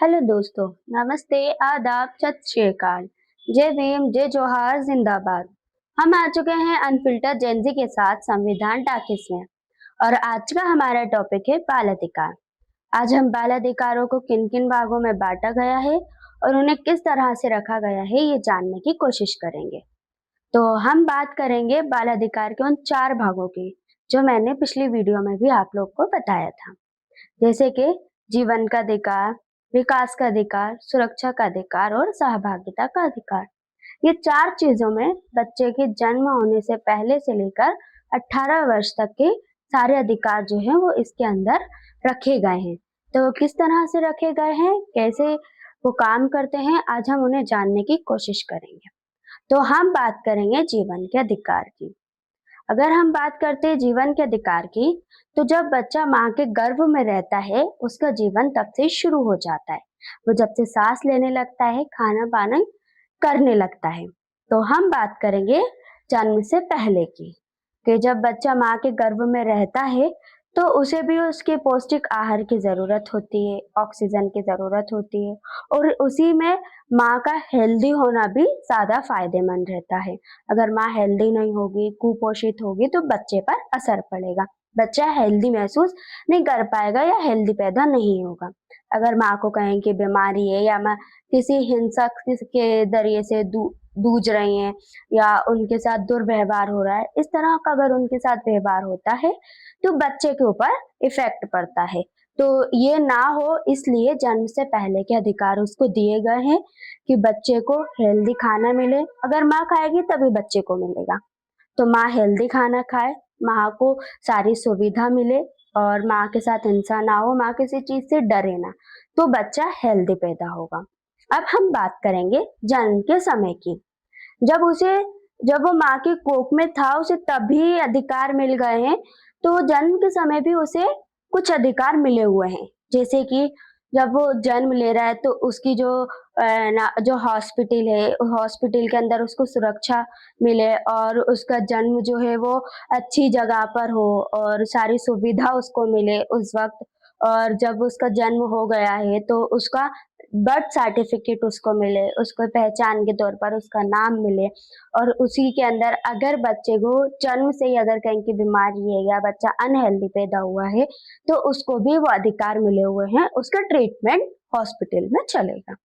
Hello दोस्तों, नमस्ते, आदाब, सत श्री अकाल, जय भीम, जय जोहार, जिंदाबाद। हम आ चुके हैं अनफिल्टर जेनजी के साथ संविधान टाकिस में और आज का हमारा टॉपिक है बाल अधिकार। आज हम बाल अधिकारों को किन किन भागों में बांटा गया है और उन्हें किस तरह से रखा गया है ये जानने की कोशिश करेंगे। तो हम बात करेंगे बाल अधिकार के उन 4 भागों की जो मैंने पिछली वीडियो में भी आप लोग को बताया था, जैसे कि जीवन का अधिकार, विकास का अधिकार, सुरक्षा का अधिकार और सहभागिता का अधिकार। ये 4 चीजों में बच्चे के जन्म होने से पहले से लेकर 18 वर्ष तक के सारे अधिकार जो हैं वो इसके अंदर रखे गए हैं। तो किस तरह से रखे गए हैं, कैसे वो काम करते हैं, आज हम उन्हें जानने की कोशिश करेंगे। तो हम बात करेंगे जीवन के अधिकार की। अगर हम बात करते हैं जीवन के अधिकार की, तो जब बच्चा माँ के गर्भ में रहता है, उसका जीवन तब से शुरू हो जाता है। वो जब से सांस लेने लगता है, खाना पाना करने लगता है। तो हम बात करेंगे जन्म से पहले की, कि जब बच्चा माँ के गर्भ में रहता है, तो उसे भी उसके पौष्टिक आहार की जरूरत होती है, ऑक्सीजन की जरूरत होती है और उसी में माँ का हेल्दी होना भी ज्यादा फायदेमंद रहता है। अगर माँ हेल्दी नहीं होगी, कुपोषित होगी तो बच्चे पर असर पड़ेगा। बच्चा हेल्दी महसूस नहीं कर पाएगा या हेल्दी पैदा नहीं होगा। अगर माँ को कहें कि बीमारी है या माँ किसी हिंसक के जरिए से जूझ रही हैं या उनके साथ दुर्व्यवहार हो रहा है, इस तरह का अगर उनके साथ व्यवहार होता है तो बच्चे के ऊपर इफेक्ट पड़ता है। तो ये ना हो इसलिए जन्म से पहले के अधिकार उसको दिए गए हैं कि बच्चे को हेल्दी खाना मिले। अगर माँ खाएगी तभी बच्चे को मिलेगा। तो माँ हेल्दी खाना खाए, माँ को सारी सुविधा मिले और माँ के साथ हिंसा ना हो, माँ किसी चीज से डरे ना, तो बच्चा हेल्दी पैदा होगा। अब हम बात करेंगे जन्म के समय की। जब उसे जब वो माँ के कोख में था उसे तभी अधिकार मिल गए हैं, तो जन्म के समय भी उसे कुछ अधिकार मिले हुए हैं। जैसे कि जब वो जन्म ले रहा है तो उसकी जो हॉस्पिटल है, हॉस्पिटल के अंदर उसको सुरक्षा मिले और उसका जन्म जो है वो अच्छी जगह पर हो और सारी सुविधा उसको मिले उस वक्त। और जब उसका जन्म हो गया है तो उसका बर्थ सर्टिफिकेट उसको मिले, उसको पहचान के तौर पर उसका नाम मिले और उसी के अंदर अगर बच्चे को जन्म से ही अगर कहीं की बीमारी है या बच्चा अनहेल्दी पैदा हुआ है तो उसको भी वो अधिकार मिले हुए हैं, उसका ट्रीटमेंट हॉस्पिटल में चलेगा।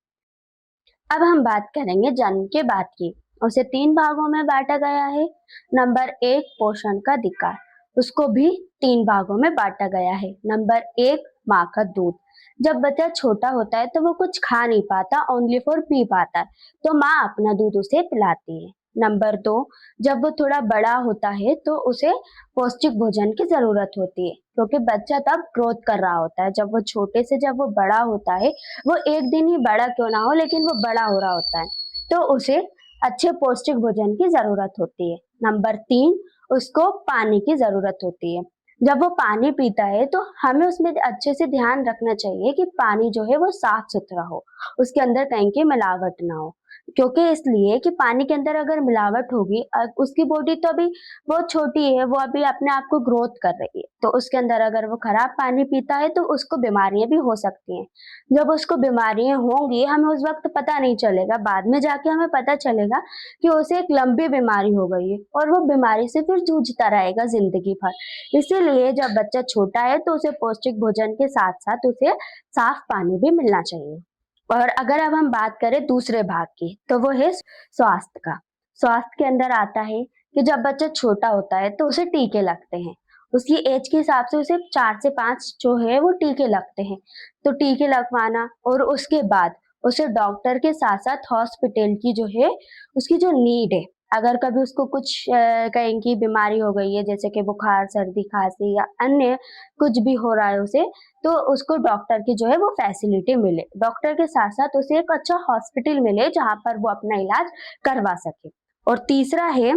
अब हम बात करेंगे जन्म के बाद की। उसे 3 भागों में बांटा गया है। नंबर 1 पोषण का अधिकार, उसको भी 3 भागों में बांटा गया है। नंबर 1 माँ का दूध। जब बच्चा छोटा होता है तो वो कुछ खा नहीं पाता, ओनली फॉर पी पाता है, तो माँ अपना दूध उसे पिलाती है। नंबर 2, जब वो थोड़ा बड़ा होता है तो उसे पौष्टिक भोजन की जरूरत होती है, क्योंकि बच्चा तब ग्रोथ कर रहा होता है। जब वो छोटे से जब वो बड़ा होता है, वो एक दिन ही बड़ा क्यों ना हो लेकिन वो बड़ा हो रहा होता है, तो उसे अच्छे पौष्टिक भोजन की जरूरत होती है। नंबर 3, उसको पानी की जरूरत होती है। जब वो पानी पीता है तो हमें उसमें अच्छे से ध्यान रखना चाहिए कि पानी जो है वो साफ सुथरा हो, उसके अंदर कहीं की मिलावट ना हो। क्योंकि इसलिए कि पानी के अंदर अगर मिलावट होगी, उसकी बॉडी तो अभी बहुत छोटी है, वो अभी अपने आप को ग्रोथ कर रही है, तो उसके अंदर अगर वो खराब पानी पीता है तो उसको बीमारियां भी हो सकती हैं। जब उसको बीमारियां होंगी हमें उस वक्त पता नहीं चलेगा, बाद में जाके हमें पता चलेगा कि उसे एक लंबी बीमारी हो गई है और वो बीमारी से फिर जूझता रहेगा जिंदगी भर। इसीलिए जब बच्चा छोटा है तो उसे पौष्टिक भोजन के साथ साथ उसे साफ पानी भी मिलना चाहिए। और अगर अब हम बात करें दूसरे भाग की, तो वो है स्वास्थ्य का। स्वास्थ्य के अंदर आता है कि जब बच्चा छोटा होता है तो उसे टीके लगते हैं। उसकी एज के हिसाब से उसे 4 से 5 जो है वो टीके लगते हैं। तो टीके लगवाना और उसके बाद उसे डॉक्टर के साथ-साथ हॉस्पिटल की जो है उसकी जो नीड है, अगर कभी उसको कुछ कहीं की बीमारी हो गई है, जैसे कि बुखार, सर्दी, खाँसी या अन्य कुछ भी हो रहा है उसे, तो उसको डॉक्टर की जो है वो फैसिलिटी मिले। डॉक्टर के साथ-साथ उसे एक अच्छा हॉस्पिटल मिले जहाँ पर वो अपना इलाज करवा सके। और तीसरा है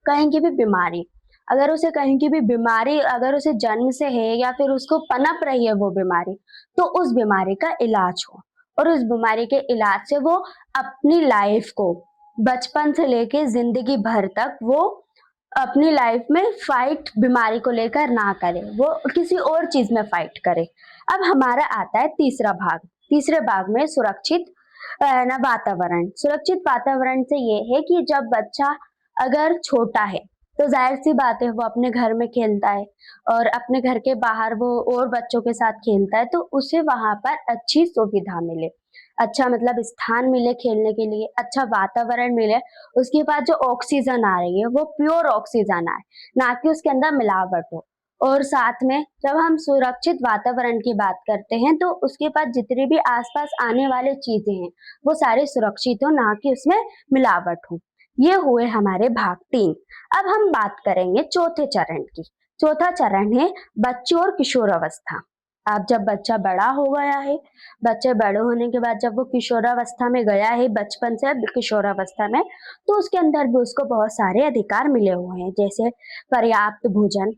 कहीं की भी बीमारी। अगर उसे कहीं की भी बीमारी अगर उसे जन्म से है या फिर उसको पनप रही है वो बीमारी, तो उस बीमारी का इलाज हो और उस बीमारी के इलाज से वो अपनी लाइफ को बचपन से लेके जिंदगी भर तक वो अपनी लाइफ में फाइट बीमारी को लेकर ना करे, वो किसी और चीज में फाइट करे। अब हमारा आता है तीसरा भाग, तीसरे भाग में सुरक्षित ना वातावरण। सुरक्षित वातावरण से ये है कि जब बच्चा अगर छोटा है तो जाहिर सी बात है वो अपने घर में खेलता है और अपने घर के बाहर वो और बच्चों के साथ खेलता है, तो उसे वहां पर अच्छी सुविधा मिले, अच्छा मतलब स्थान मिले खेलने के लिए, अच्छा वातावरण मिले। उसके बाद जो ऑक्सीजन आ रही है वो प्योर ऑक्सीजन आए, ना कि उसके अंदर मिलावट हो। और साथ में जब हम सुरक्षित वातावरण की बात करते हैं तो उसके बाद जितनी भी आसपास आने वाले चीजें हैं वो सारे सुरक्षित हो, ना कि उसमें मिलावट हो। ये हुए हमारे भाग 3। अब हम बात करेंगे चौथे चरण की। चौथा चरण है बच्चों और किशोरावस्था। अब जब बच्चा बड़ा हो गया है, बच्चे बड़े होने के बाद जब वो किशोरावस्था में गया है, बचपन से अब किशोरावस्था में, तो उसके अंदर भी उसको बहुत सारे अधिकार मिले हुए हैं, जैसे पर्याप्त भोजन,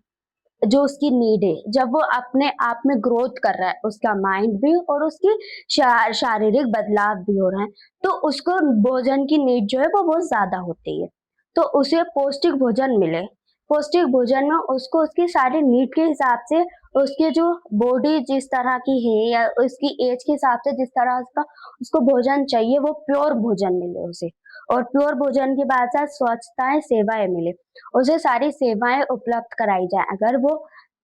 जो उसकी नीड है, जब वो अपने आप में ग्रोथ कर रहा है, उसका माइंड भी और उसकी शारीरिक बदलाव भी हो रहा है, तो उसको भोजन की नीड जो है वो बहुत ज्यादा होती है। तो उसे पौष्टिक भोजन मिले। पौष्टिक भोजन में उसको उसकी सारी नीड के हिसाब से, उसके जो बॉडी जिस तरह की है या उसकी एज के हिसाब से जिस तरह उसका उसको भोजन चाहिए वो प्योर भोजन मिले उसे। और प्योर भोजन के बाद साथ स्वच्छताएं सेवाएं मिले, उसे सारी सेवाएं उपलब्ध कराई जाए। अगर वो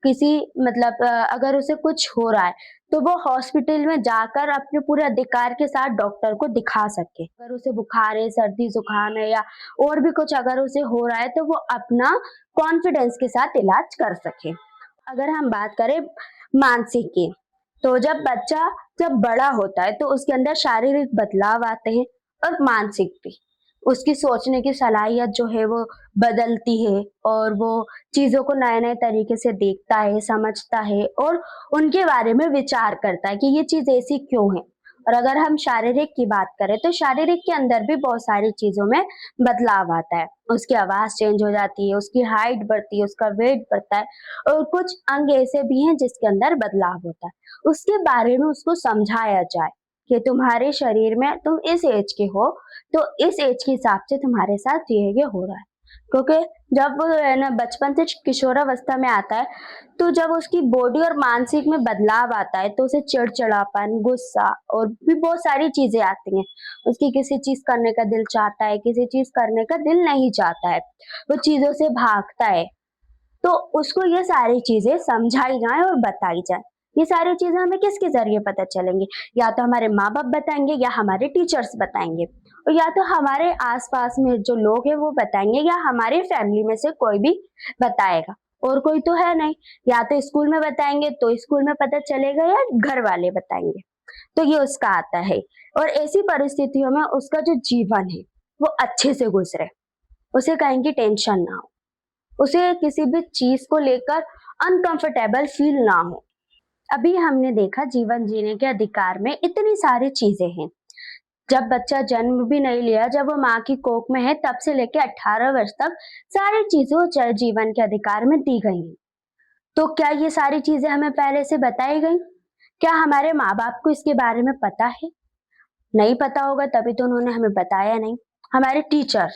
किसी मतलब अगर उसे कुछ हो रहा है तो वो हॉस्पिटल में जाकर अपने पूरे अधिकार के साथ डॉक्टर को दिखा सके। अगर उसे बुखार है, सर्दी जुकाम है या और भी कुछ अगर उसे हो रहा है तो वो अपना कॉन्फिडेंस के साथ इलाज कर सके। अगर हम बात करें मानसिक की, तो जब बच्चा जब बड़ा होता है तो उसके अंदर शारीरिक बदलाव आते हैं और मानसिक भी। उसकी सोचने की सलाहियत जो है वो बदलती है और वो चीजों को नए नए तरीके से देखता है, समझता है और उनके बारे में विचार करता है कि ये चीज ऐसी क्यों है। और अगर हम शारीरिक की बात करें तो शारीरिक के अंदर भी बहुत सारी चीजों में बदलाव आता है। उसकी आवाज चेंज हो जाती है, उसकी हाइट बढ़ती है, उसका वेट बढ़ता है और कुछ अंग ऐसे भी हैं जिसके अंदर बदलाव होता है। उसके बारे में उसको समझाया जाए कि तुम्हारे शरीर में तुम इस एज के हो, तो इस एज के हिसाब से तुम्हारे साथ ये हो रहा है। क्योंकि जब वो है ना बचपन से किशोरावस्था में आता है, तो जब उसकी बॉडी और मानसिक में बदलाव आता है तो उसे चिड़चिड़ापन, गुस्सा और भी बहुत सारी चीजें आती हैं। उसकी किसी चीज करने का दिल चाहता है, किसी चीज करने का दिल नहीं चाहता है, वो चीजों से भागता है। तो उसको ये सारी चीजें समझाई जाए और बताई जाए। ये सारी चीजें हमें किसके जरिए पता चलेंगी? या तो हमारे माँ बाप बताएंगे या हमारे टीचर्स बताएंगे, और या तो हमारे आसपास में जो लोग हैं वो बताएंगे या हमारे फैमिली में से कोई भी बताएगा। और कोई तो है नहीं, या तो स्कूल में बताएंगे तो स्कूल में पता चलेगा या घर वाले बताएंगे। तो ये उसका आता है। और ऐसी परिस्थितियों में उसका जो जीवन है वो अच्छे से गुजरे, उसे कहीं की टेंशन ना हो, उसे किसी भी चीज को लेकर अनकंफर्टेबल फील ना हो। अभी हमने देखा जीवन जीने के अधिकार में इतनी सारी चीजें हैं। जब बच्चा जन्म भी नहीं लिया, जब वो माँ की कोख में है तब से लेकर 18 वर्ष तक सारी चीजें जीवन के अधिकार में दी गई हैं। तो क्या ये सारी चीजें हमें पहले से बताई गई? क्या हमारे माँ बाप को इसके बारे में पता है? नहीं पता होगा तभी तो उन्होंने हमें बताया नहीं। हमारे टीचर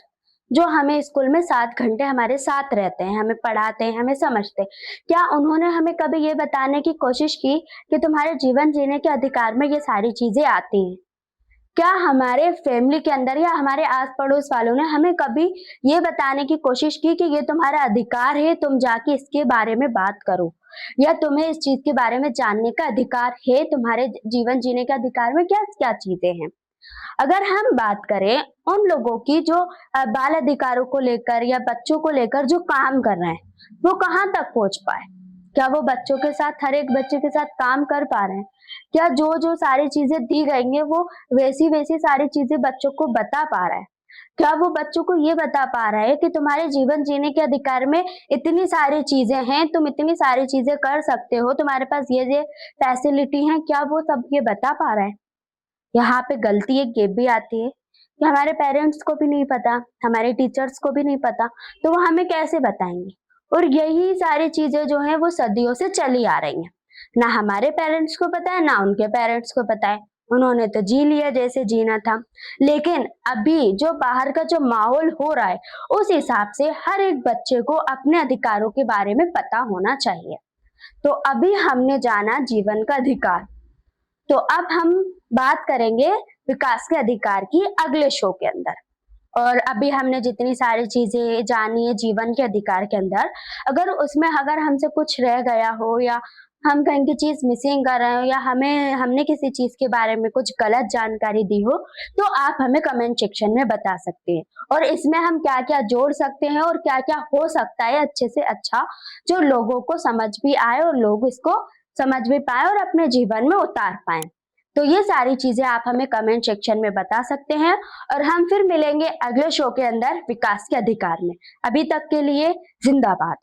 जो हमें स्कूल में 7 घंटे हमारे साथ रहते हैं, हमें पढ़ाते हैं, हमें समझते हैं, क्या उन्होंने हमें कभी ये बताने की कोशिश की कि तुम्हारे जीवन जीने के अधिकार में ये सारी चीजें आती हैं? क्या हमारे फैमिली के अंदर या हमारे आस पड़ोस वालों ने हमें कभी ये बताने की कोशिश की कि ये तुम्हारा अधिकार है, तुम जाके इसके बारे में बात करो, या तुम्हें इस चीज के बारे में जानने का अधिकार है, तुम्हारे जीवन जीने के अधिकार में क्या क्या चीजें हैं? अगर हम बात करें उन लोगों की जो बाल अधिकारों को लेकर या बच्चों को लेकर जो काम कर रहे हैं, वो कहाँ तक पहुंच पाए? क्या वो बच्चों के साथ, हर एक बच्चे के साथ काम कर पा रहे हैं? क्या जो जो सारी चीजें दी गई हैं वो वैसी वैसी सारी चीजें बच्चों को बता पा रहा है? क्या वो बच्चों को ये बता पा रहा है कि तुम्हारे जीवन जीने के अधिकार में इतनी सारी चीजें हैं, तुम इतनी सारी चीजें कर सकते हो, तुम्हारे पास ये फैसिलिटी है? क्या वो सब ये बता पा रहा है? यहाँ पे गलती एक ये भी आती है कि हमारे पेरेंट्स को भी नहीं पता, हमारे टीचर्स को भी नहीं पता, तो वो हमें कैसे बताएंगे? और यही सारी चीजें जो हैं वो सदियों से चली आ रही हैं। ना हमारे पेरेंट्स को पता है, ना उनके पेरेंट्स को पता है। उन्होंने तो जी लिया जैसे जीना था। लेकिन अभी जो बाहर का जो माहौल हो रहा है, उस हिसाब से हर एक बच्चे को अपने अधिकारों के बारे में पता होना चाहिए। तो अभी हमने जाना जीवन का अधिकार। तो अब हम बात करेंगे विकास के अधिकार की अगले शो के अंदर। और अभी हमने जितनी सारी चीजें जानी है जीवन के अधिकार के अंदर, अगर हमसे कुछ रह गया हो या हम कहीं की चीज मिसिंग कर रहे हो या हमने किसी चीज के बारे में कुछ गलत जानकारी दी हो, तो आप हमें कमेंट सेक्शन में बता सकते हैं। और इसमें हम क्या क्या जोड़ सकते हैं और क्या क्या हो सकता है अच्छे से अच्छा, जो लोगों को समझ भी आए और लोग इसको समझ भी पाए और अपने जीवन में उतार पाए। तो ये सारी चीजें आप हमें कमेंट सेक्शन में बता सकते हैं और हम फिर मिलेंगे अगले शो के अंदर विकास के अधिकार में। अभी तक के लिए जिंदाबाद।